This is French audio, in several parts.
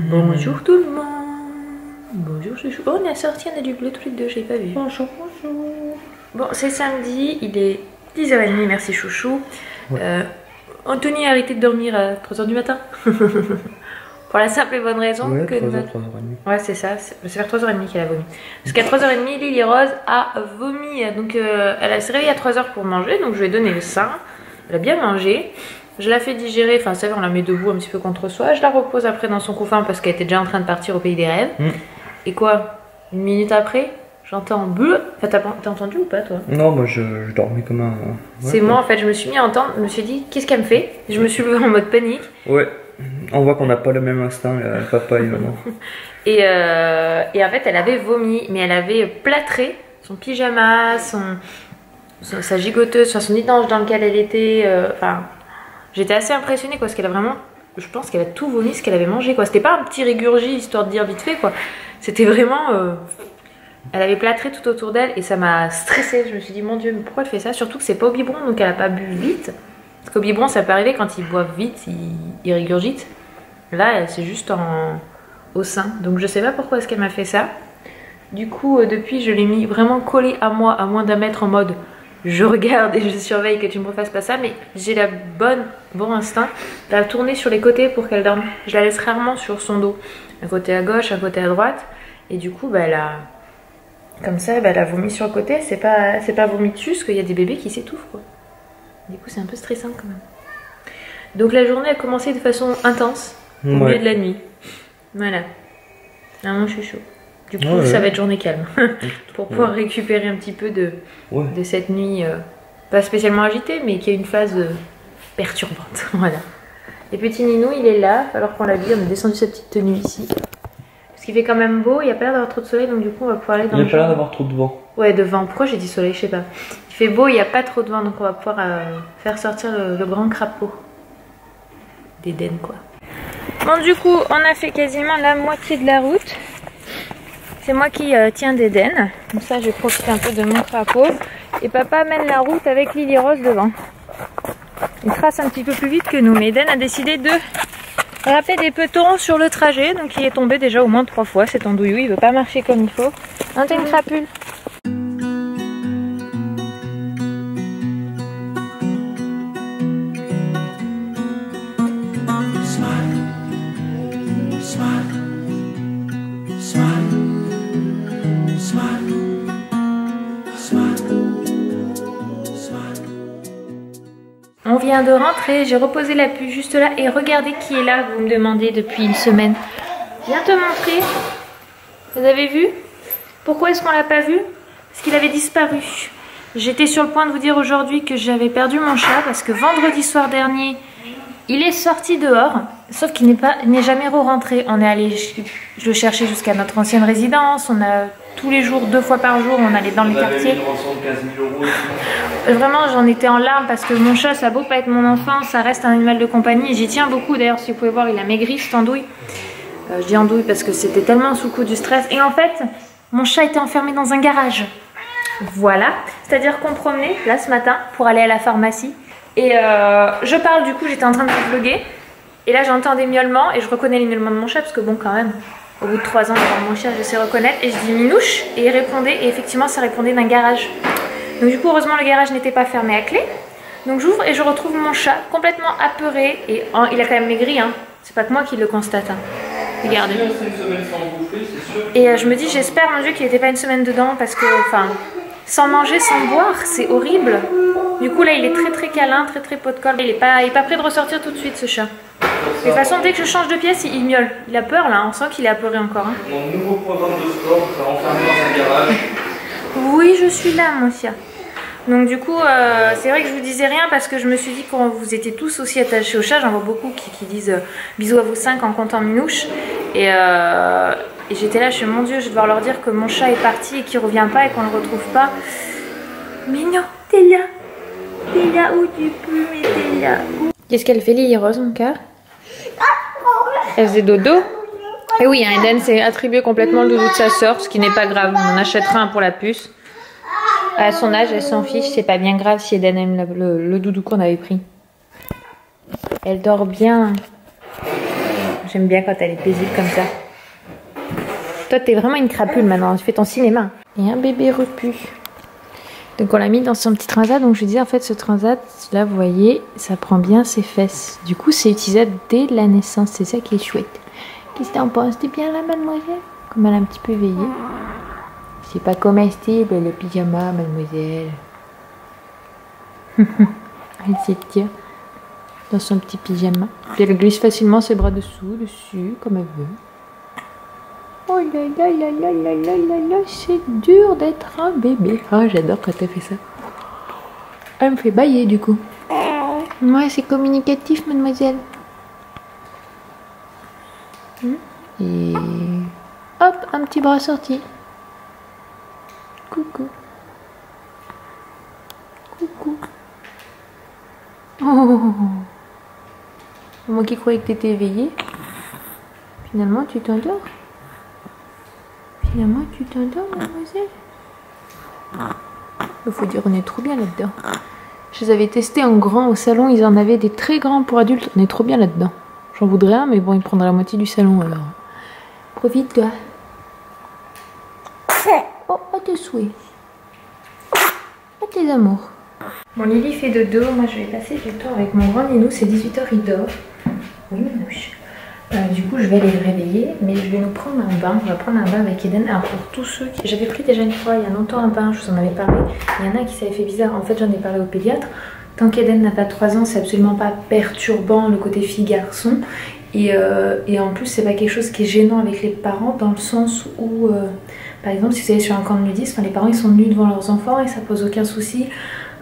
Bonjour tout le monde. Bonjour chouchou. Oh, on est sorti, on a du bleu tous les deux, j'ai pas vu. Bonjour, bonjour. Bon, c'est samedi, il est 10h30, merci chouchou. Ouais. Anthony a arrêté de dormir à 3h du matin. Pour la simple et bonne raison que... 3h30. Ouais, c'est ça, c'est vers 3h30 qu'elle a vomi. Parce qu'à 3h30, Lily Rose a vomi. Donc elle s'est réveillée à 3h pour manger, donc je lui ai donné le sein. Elle a bien mangé. Je la fais digérer, enfin ça va, on la met debout un petit peu contre soi. Je la repose après dans son couffin parce qu'elle était déjà en train de partir au pays des rêves. Et quoi, une minute après, j'entends bleu. Enfin, t'as entendu ou pas toi? Non, moi je dormais comme un... Ouais, c'est moi en fait, je me suis mis à entendre, je me suis dit qu'est-ce qu'elle me fait? Je me suis levée en mode panique. Ouais, on voit qu'on n'a pas le même instinct, papa et maman. et en fait, elle avait vomi, mais elle avait plâtré son pyjama, sa gigoteuse, son étanche dans lequel elle était. Enfin, j'étais assez impressionnée quoi, parce qu'elle a vraiment, je pense qu'elle a tout vomi ce qu'elle avait mangé quoi. C'était pas un petit régurgie histoire de dire vite fait quoi. C'était vraiment, elle avait plâtré tout autour d'elle et ça m'a stressée. Je me suis dit mon Dieu, mais pourquoi elle fait ça? Surtout que c'est pas au biberon, donc elle a pas bu vite. Parce qu'au biberon, ça peut arriver quand ils boivent vite, ils régurgitent. Là, c'est juste au sein. Donc je sais pas pourquoi est-ce qu'elle m'a fait ça. Du coup, depuis, je l'ai mis vraiment collé à moi, à moins d'un mètre en mode je regarde et je surveille que tu me refasses pas ça. Mais j'ai la bon instinct de la tourner sur les côtés pour qu'elle dorme. Je la laisse rarement sur son dos. Un côté à gauche, un côté à droite. Et du coup, bah, elle a... Comme ça, bah, elle a vomi sur le côté. C'est pas vomi dessus, parce qu'il y a des bébés qui s'étouffent quoi. Du coup, c'est un peu stressant quand même. Donc la journée a commencé de façon intense au milieu de la nuit. Voilà. Ah, moi, je suis chaud. Du coup, ça va être journée calme. Pour pouvoir récupérer un petit peu de cette nuit, pas spécialement agitée, mais qui a une phase perturbante. Voilà. Et petit Ninou, il est là. Alors qu'on l'habille, on a descendu sa petite tenue ici. Parce qu'il fait quand même beau, il n'y a pas l'air d'avoir trop de soleil, donc du coup, on va pouvoir aller dans le... Il n'y a pas l'air d'avoir trop de vent. Ouais, de vent. Pourquoi j'ai dit soleil? Je sais pas. Il fait beau, il n'y a pas trop de vent, donc on va pouvoir faire sortir le grand crapaud d'Éden, quoi. Bon, du coup, on a fait quasiment la moitié de la route. C'est moi qui tiens d'Éden. Comme ça, je profite un peu de mon crapaud. Et papa mène la route avec Lily Rose devant. Il trace un petit peu plus vite que nous. Mais Éden a décidé de râper des petons sur le trajet. Donc, il est tombé déjà au moins 3 fois. C'est andouillou, il veut pas marcher comme il faut. Hein, t'as une crapule? On vient de rentrer, j'ai reposé la puce juste là et regardez qui est là, vous me demandez depuis une semaine. Je viens te montrer. Vous avez vu? Pourquoi est-ce qu'on l'a pas vu? Parce qu'il avait disparu. J'étais sur le point de vous dire aujourd'hui que j'avais perdu mon chat parce que vendredi soir dernier, il est sorti dehors, sauf qu'il n'est jamais re-rentré. On est allé, je le cherchais jusqu'à notre ancienne résidence, on a tous les jours, 2 fois par jour, on allait dans les quartiers. Vraiment, j'en étais en larmes parce que mon chat, ça a beau pas être mon enfant, ça reste un animal de compagnie. J'y tiens beaucoup, d'ailleurs, si vous pouvez voir, il a maigri, cette andouille. Je dis andouille parce que c'était tellement sous coup du stress. Et en fait, mon chat était enfermé dans un garage. Voilà, c'est-à-dire qu'on promenait là ce matin pour aller à la pharmacie. Et je parle, du coup, j'étais en train de vous vlogger. Et là, j'entends des miaulements et je reconnais les miaulements de mon chat parce que bon, quand même, au bout de 3 ans d'avoir mon chat, je sais reconnaître. Et je dis Minouche et il répondait. Et effectivement, ça répondait d'un garage. Donc du coup, heureusement, le garage n'était pas fermé à clé. Donc j'ouvre et je retrouve mon chat complètement apeuré. Et il a quand même maigri, hein. C'est pas que moi qui le constate. Hein. Regardez. Et je me dis, j'espère, mon Dieu, qu'il n'était pas une semaine dedans parce que, enfin, sans manger, sans boire, c'est horrible. Du coup, là, il est très très câlin, très très pot de colle. Il est pas prêt de ressortir tout de suite, ce chat. De toute façon, dès que je change de pièce, il miaule. Il a peur, là. On sent qu'il est apeuré encore. Hein. Mon nouveau programme de sport, ça enfermé dans un garage. Oui, je suis là, mon chat. Donc du coup, c'est vrai que je vous disais rien parce que je me suis dit quand vous étiez tous aussi attachés au chat, j'en vois beaucoup qui disent bisous à vous 5 en comptant Minouche. Et j'étais là, je suis mon Dieu, je vais devoir leur dire que mon chat est parti et qu'il revient pas et qu'on le retrouve pas. Mais non, t'es là. T'es là où tu peux, mais t'es là. Qu'est-ce qu'elle fait, Lily Rose, mon cœur? Elle faisait dodo. Et oui, hein, Eden s'est attribué complètement le doudou de sa soeur, ce qui n'est pas grave. On en achètera un pour la puce. À son âge, elle s'en fiche. C'est pas bien grave si Eden aime le doudou qu'on avait pris. Elle dort bien. j'aime bien quand elle est paisible comme ça. Toi, t'es vraiment une crapule maintenant, tu fais ton cinéma. Et un bébé repu. Donc on l'a mis dans son petit transat. Donc je disais en fait ce transat, là vous voyez, ça prend bien ses fesses. Du coup c'est utilisable dès la naissance, c'est ça qui est chouette. Qu'est-ce que t'en penses? T'es bien là mademoiselle? Comme elle a un petit peu veillé. C'est pas comestible le pyjama mademoiselle. Elle s'étire dans son petit pyjama. Puis elle glisse facilement ses bras dessous, dessus, comme elle veut. Oh là là là là là là là là, c'est dur d'être un bébé. Ah, j'adore quand elle fait ça. Elle me fait bailler du coup. Ouais, c'est communicatif, mademoiselle. Et hop, un petit bras sorti. Coucou. Coucou. Oh. Moi qui croyais que tu étais éveillée. Finalement, tu t'endors. Finalement, tu t'endors, mademoiselle. Il faut dire, on est trop bien là-dedans. Je les avais testés en grand au salon. Ils en avaient des très grands pour adultes. On est trop bien là-dedans. J'en voudrais un, mais bon, il prendra la moitié du salon alors. Profite-toi. Oh, à tes souhaits. À tes amours. Bon, Lily fait dodo. Moi, je vais passer du temps avec mon grand Ninou. C'est 18h, il dort. Oui, Manouche. Du coup, je vais aller le réveiller, mais je vais nous prendre un bain. On va prendre un bain avec Eden. Alors, pour tous ceux qui... J'avais pris déjà une fois, il y a longtemps, un bain, je vous en avais parlé. Il y en a qui s'avaient fait bizarre. En fait, j'en ai parlé au pédiatre. Tant qu'Eden n'a pas 3 ans, c'est absolument pas perturbant le côté fille-garçon. Et en plus, c'est pas quelque chose qui est gênant avec les parents, dans le sens où, par exemple, si vous allez sur un camp de nudistes, les parents ils sont nus devant leurs enfants et ça pose aucun souci.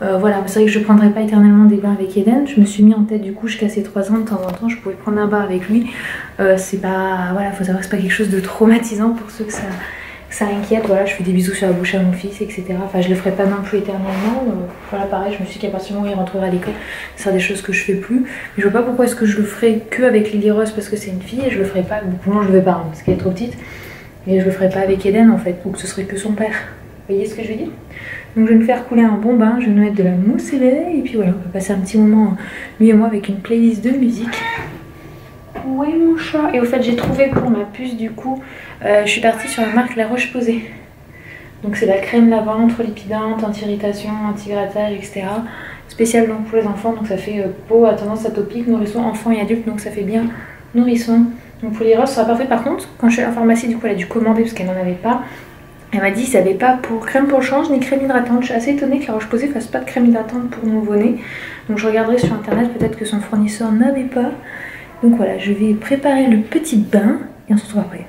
Voilà, c'est vrai que je ne prendrai pas éternellement des bains avec Eden. Je me suis mis en tête du coup jusqu'à ses 3 ans, de temps en temps je pouvais prendre un bain avec lui. C'est pas, voilà, faut savoir que c'est pas quelque chose de traumatisant pour ceux que ça inquiète. Voilà, je fais des bisous sur la bouche à mon fils, etc. Enfin, je le ferai pas non plus éternellement. Voilà, pareil, je me suis dit qu'à partir du moment où il rentrera à l'école, ce sera des choses que je fais plus. Mais je vois pas pourquoi est-ce que je le ferai que avec Lily Rose parce que c'est une fille et je le ferai pas. Bon, je le vais pas hein, parce qu'elle est trop petite. Mais je le ferai pas avec Eden en fait, ou que ce serait que son père. Vous voyez ce que je veux dire? Donc je vais me faire couler un bon bain, je vais nous mettre de la mousse et puis voilà, on va passer un petit moment, lui et moi, avec une playlist de musique. Où est mon chat? Et au fait, j'ai trouvé pour ma puce du coup, je suis partie sur la marque La Roche-Posay. Donc c'est la crème lavante, lipidante, anti-irritation, anti-grattage, etc. Spéciale donc pour les enfants, donc ça fait peau à tendance atopique, nourrisson, enfant et adulte, donc ça fait bien nourrisson. Donc pour les roses, ça sera parfait. Par contre, quand je suis à la pharmacie, du coup elle a dû commander parce qu'elle n'en avait pas. Elle m'a dit qu'il n'y avait pas pour crème pour le change ni crème hydratante. Je suis assez étonnée que La Roche-Posay fasse pas de crème hydratante pour nouveau-né. Donc je regarderai sur internet, peut-être que son fournisseur n'avait pas. Donc voilà, je vais préparer le petit bain et on se retrouve après.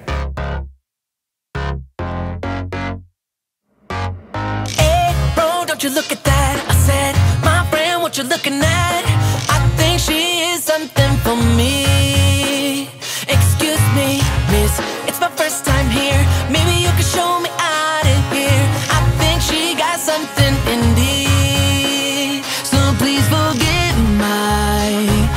Hey, bro, don't you look at that? I said, my friend, what you looking at? I think she is something for me. Excuse me, miss, it's my first time here. Maybe you can show me out of here. I think she got something indeed. So please forgive my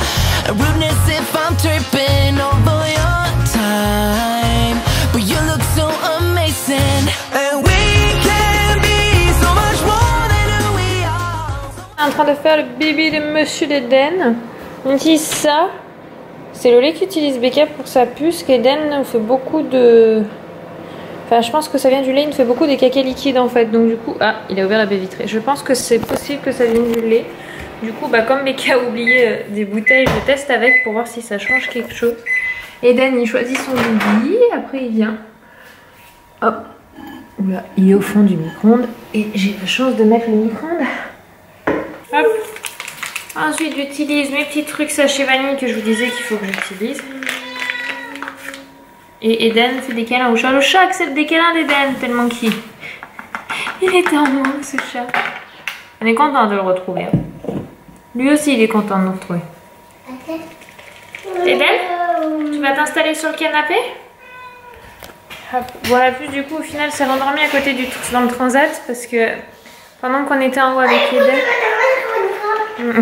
rudeness if I'm tripping over your time. But you look so amazing. And we can be so much more than who we are. En train de faire le bébé de Monsieur d'Eden. On utilise ça. C'est le lait qu'utilise Becca pour sa puce. Qu'Eden fait beaucoup de... Enfin, je pense que ça vient du lait. Il fait beaucoup des cacas liquides en fait. Donc du coup... Ah, il a ouvert la baie vitrée. Je pense que c'est possible que ça vienne du lait. Du coup, bah, comme Becca a oublié des bouteilles, je teste avec pour voir si ça change quelque chose. Eden, il choisit son bébé. Après, il vient. Hop. Là, il est au fond du micro-ondes. Et j'ai la chance de mettre le micro-ondes. Hop. Ensuite, j'utilise mes petits trucs sachets vanille que je vous disais qu'il faut que j'utilise. Et Eden fait des câlins au chat. Le chat accepte des câlins d'Eden tellement qu'il... Il est en moi, ce chat. On est content de le retrouver. Lui aussi, il est content de nous retrouver. Eden, tu vas t'installer sur le canapé? Voilà, plus du coup, au final, s'est rendormi à côté dans le transat parce que pendant qu'on était en haut avec Eden...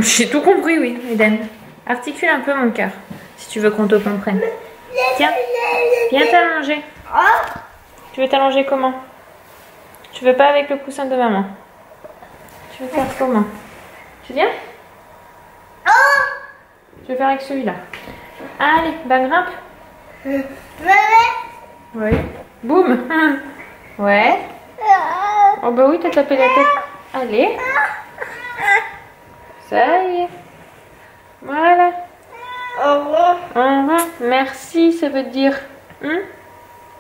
J'ai tout compris, oui, Eden. Articule un peu mon cœur, si tu veux qu'on te comprenne. Tiens, viens t'allonger. Tu veux t'allonger comment? Tu veux pas avec le coussin de maman? Tu veux faire comment? Tu viens? Je vais faire avec celui-là. Allez, bah grimpe. Oui. Boum. Ouais. Oh bah oui, t'as tapé la tête. Allez. Ça y est. Voilà. Au revoir. Merci, ça veut dire.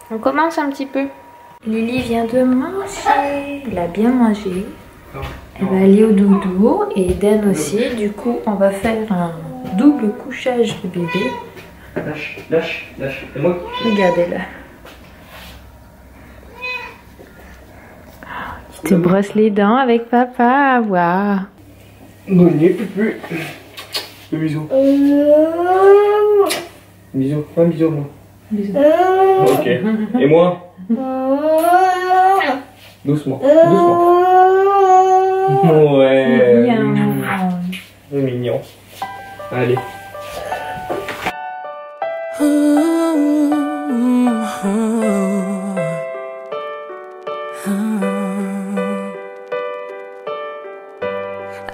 On commence un petit peu. Lily vient de manger. Elle a bien mangé. Elle va aller au doudou et Eden aussi. Du coup, on va faire un double couchage de bébé. Lâche, lâche, lâche. C'est moi. Regardez-la. Tu te brosses les dents avec papa. Waouh. Bonne plus. Le bisou. Bisou. Un bisou, moi. Bisous. Ok. Et moi? Doucement. Doucement. Ouais. C'est mignon. Allez.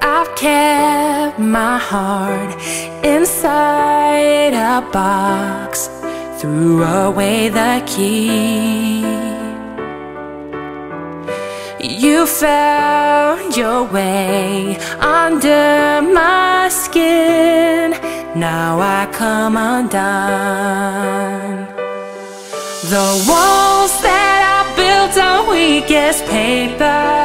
I've kept my heart inside a box, threw away the key. You found your way under my skin. Now I come undone. The walls that I built are weak as paper.